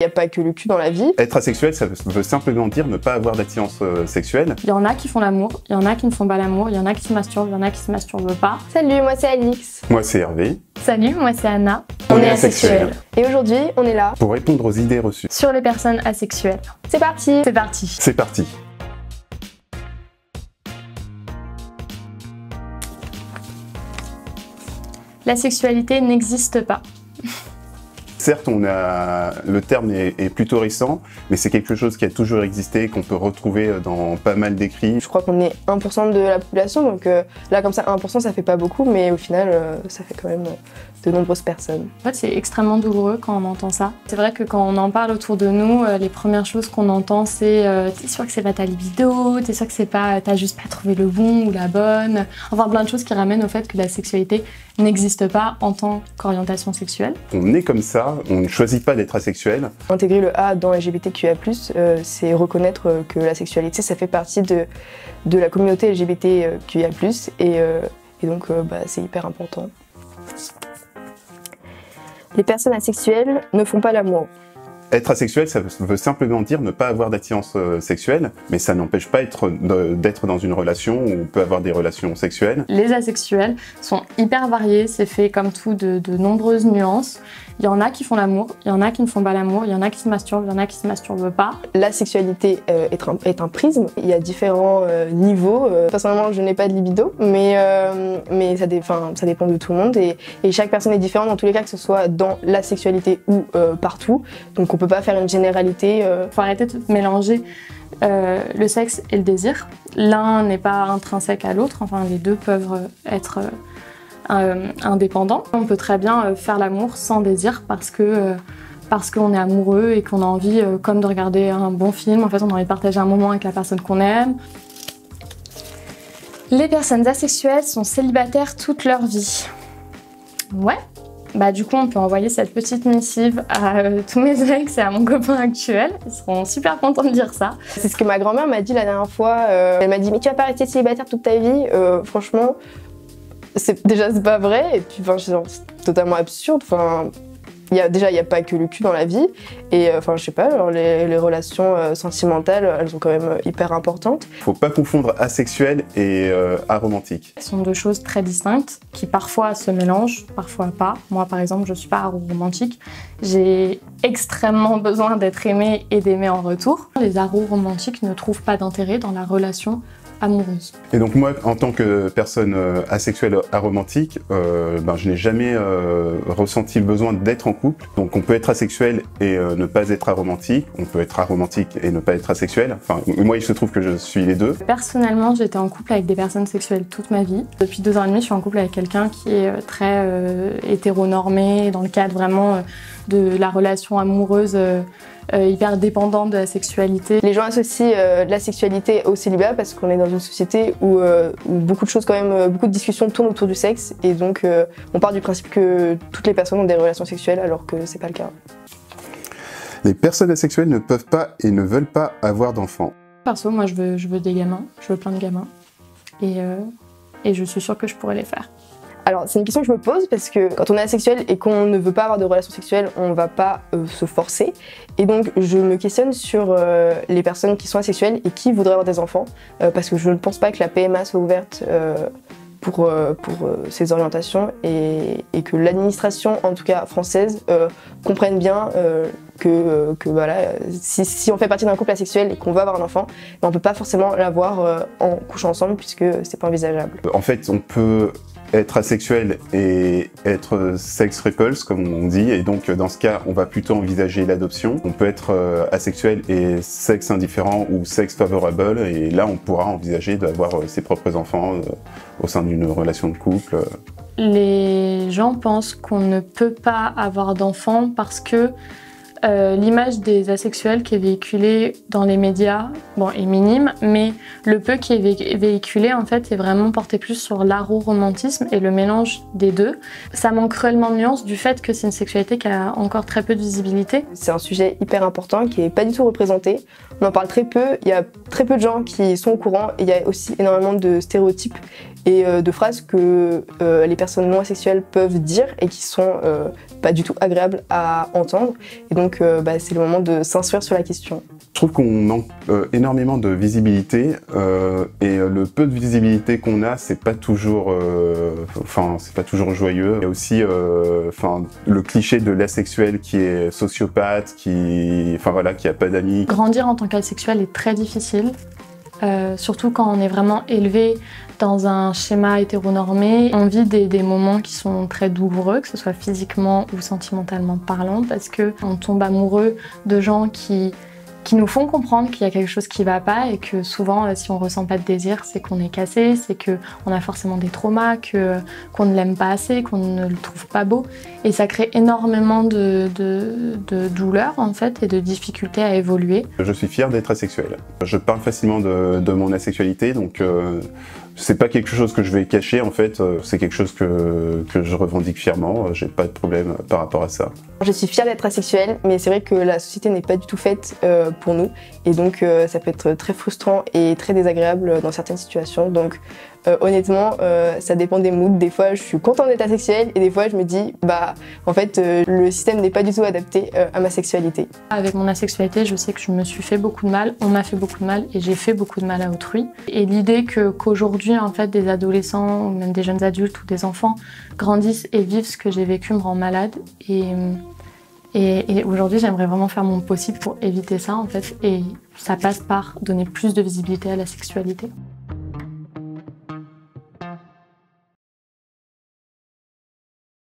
Il n'y a pas que le cul dans la vie. Être asexuel, ça veut simplement dire ne pas avoir d'attirance sexuelle. Il y en a qui font l'amour, il y en a qui ne font pas l'amour, il y en a qui se masturbent, il y en a qui se masturbent pas. Salut, moi c'est Alix. Moi c'est Hervé. Salut, moi c'est Anna. On est asexuels. Et aujourd'hui, on est là pour répondre aux idées reçues sur les personnes asexuelles. C'est parti. C'est parti. C'est parti. La sexualité n'existe pas. Certes, le terme est plutôt récent, mais c'est quelque chose qui a toujours existé, qu'on peut retrouver dans pas mal d'écrits. Je crois qu'on est 1% de la population, donc là comme ça 1% ça fait pas beaucoup, mais au final ça fait quand même de nombreuses personnes. En fait c'est extrêmement douloureux quand on entend ça. C'est vrai que quand on en parle autour de nous, les premières choses qu'on entend c'est t'es sûr que c'est pas ta libido, t'es sûr que c'est pas, t'as juste pas trouvé le bon ou la bonne. Enfin plein de choses qui ramènent au fait que la sexualité n'existe pas en tant qu'orientation sexuelle. On est comme ça, on ne choisit pas d'être asexuel. Intégrer le A dans LGBTQIA+, c'est reconnaître que la sexualité ça fait partie de la communauté LGBTQIA+, et donc c'est hyper important. Les personnes asexuelles ne font pas l'amour. Être asexuel, ça veut simplement dire ne pas avoir d'attirance sexuelle, mais ça n'empêche pas d'être dans une relation où on peut avoir des relations sexuelles. Les asexuels sont hyper variés, c'est fait comme tout de nombreuses nuances. Il y en a qui font l'amour, il y en a qui ne font pas l'amour, il y en a qui se masturbent, il y en a qui se masturbent pas. La sexualité est un prisme, il y a différents niveaux. Personnellement, je n'ai pas de libido, mais ça dépend de tout le monde et chaque personne est différente dans tous les cas, que ce soit dans la sexualité ou partout. Donc on peut pas faire une généralité. Faut arrêter de mélanger le sexe et le désir. L'un n'est pas intrinsèque à l'autre, enfin les deux peuvent être indépendants. On peut très bien faire l'amour sans désir parce qu'on est amoureux et qu'on a envie, comme de regarder un bon film, en fait on a envie de partager un moment avec la personne qu'on aime. Les personnes asexuelles sont célibataires toute leur vie. Ouais. Du coup, on peut envoyer cette petite missive à tous mes ex et à mon copain actuel. Ils seront super contents de dire ça. C'est ce que ma grand-mère m'a dit la dernière fois. Elle m'a dit « mais tu vas pas rester célibataire toute ta vie ?» Franchement, c'est pas vrai. Et puis, c'est totalement absurde. Il n'y a pas que le cul dans la vie. Et je sais pas, genre, les relations sentimentales, elles sont quand même hyper importantes. Faut pas confondre asexuel et aromantique. Ce sont deux choses très distinctes qui parfois se mélangent, parfois pas. Moi par exemple, je suis pas aromantique. J'ai extrêmement besoin d'être aimée et d'aimer en retour. Les aromantiques ne trouvent pas d'intérêt dans la relation amoureuse. Et donc moi, en tant que personne asexuelle aromantique, je n'ai jamais ressenti le besoin d'être en couple. Donc on peut être asexuel et ne pas être aromantique. On peut être aromantique et ne pas être asexuel. Enfin, moi, il se trouve que je suis les deux. Personnellement, j'étais en couple avec des personnes sexuelles toute ma vie. Depuis 2 ans et demi, je suis en couple avec quelqu'un qui est très hétéronormé, dans le cadre vraiment de la relation amoureuse hyper dépendante de la sexualité. Les gens associent de la sexualité au célibat parce qu'on est dans une société où beaucoup de choses quand même, beaucoup de discussions tournent autour du sexe et donc on part du principe que toutes les personnes ont des relations sexuelles alors que c'est pas le cas. Les personnes asexuelles ne peuvent pas et ne veulent pas avoir d'enfants. Perso, moi je veux des gamins, je veux plein de gamins et je suis sûre que je pourrais les faire. Alors c'est une question que je me pose parce que quand on est asexuel et qu'on ne veut pas avoir de relations sexuelles, on va pas se forcer. Et donc je me questionne sur les personnes qui sont asexuelles et qui voudraient avoir des enfants parce que je ne pense pas que la PMA soit ouverte pour ces orientations et que l'administration, en tout cas française, comprenne bien que voilà, si on fait partie d'un couple asexuel et qu'on veut avoir un enfant, on peut pas forcément l'avoir en couchant ensemble puisque c'est pas envisageable. En fait, on peut être asexuel et être sex repulse comme on dit, et donc dans ce cas on va plutôt envisager l'adoption. On peut être asexuel et sexe indifférent ou sex favorable, et là on pourra envisager d'avoir ses propres enfants au sein d'une relation de couple. Les gens pensent qu'on ne peut pas avoir d'enfants parce que l'image des asexuels qui est véhiculée dans les médias est minime, mais le peu qui est véhiculé en fait est vraiment porté plus sur l'aroromantisme et le mélange des deux. Ça manque cruellement de nuance du fait que c'est une sexualité qui a encore très peu de visibilité. C'est un sujet hyper important qui n'est pas du tout représenté. On en parle très peu, il y a très peu de gens qui sont au courant et il y a aussi énormément de stéréotypes et de phrases que les personnes non asexuelles peuvent dire et qui sont pas du tout agréables à entendre. Et donc c'est le moment de s'instruire sur la question. Je trouve qu'on manque énormément de visibilité et le peu de visibilité qu'on a, c'est pas toujours, c'est pas toujours joyeux. Il y a aussi, le cliché de l'asexuel qui est sociopathe, qui a pas d'amis. Grandir en tant qu'asexuel est très difficile, surtout quand on est vraiment élevé dans un schéma hétéronormé. On vit des moments qui sont très douloureux, que ce soit physiquement ou sentimentalement parlant, parce qu'on tombe amoureux de gens qui nous font comprendre qu'il y a quelque chose qui ne va pas et que souvent, si on ne ressent pas de désir, c'est qu'on est cassé, c'est qu'on a forcément des traumas, qu'on ne l'aime pas assez, qu'on ne le trouve pas beau. Et ça crée énormément de douleur en fait et de difficultés à évoluer. Je suis fier d'être asexuel. Je parle facilement de mon asexualité, donc c'est pas quelque chose que je vais cacher en fait, c'est quelque chose que je revendique fièrement, j'ai pas de problème par rapport à ça. Je suis fière d'être asexuelle, mais c'est vrai que la société n'est pas du tout faite pour nous, et donc ça peut être très frustrant et très désagréable dans certaines situations. Donc honnêtement, ça dépend des moods. Des fois, je suis contente d'être asexuelle, et des fois, je me dis, en fait, le système n'est pas du tout adapté à ma sexualité. Avec mon asexualité, je sais que je me suis fait beaucoup de mal, on m'a fait beaucoup de mal, et j'ai fait beaucoup de mal à autrui. Et l'idée qu'aujourd'hui, en fait, des adolescents, ou même des jeunes adultes ou des enfants grandissent et vivent ce que j'ai vécu me rend malade. Et aujourd'hui, j'aimerais vraiment faire mon possible pour éviter ça, en fait. Et ça passe par donner plus de visibilité à la sexualité.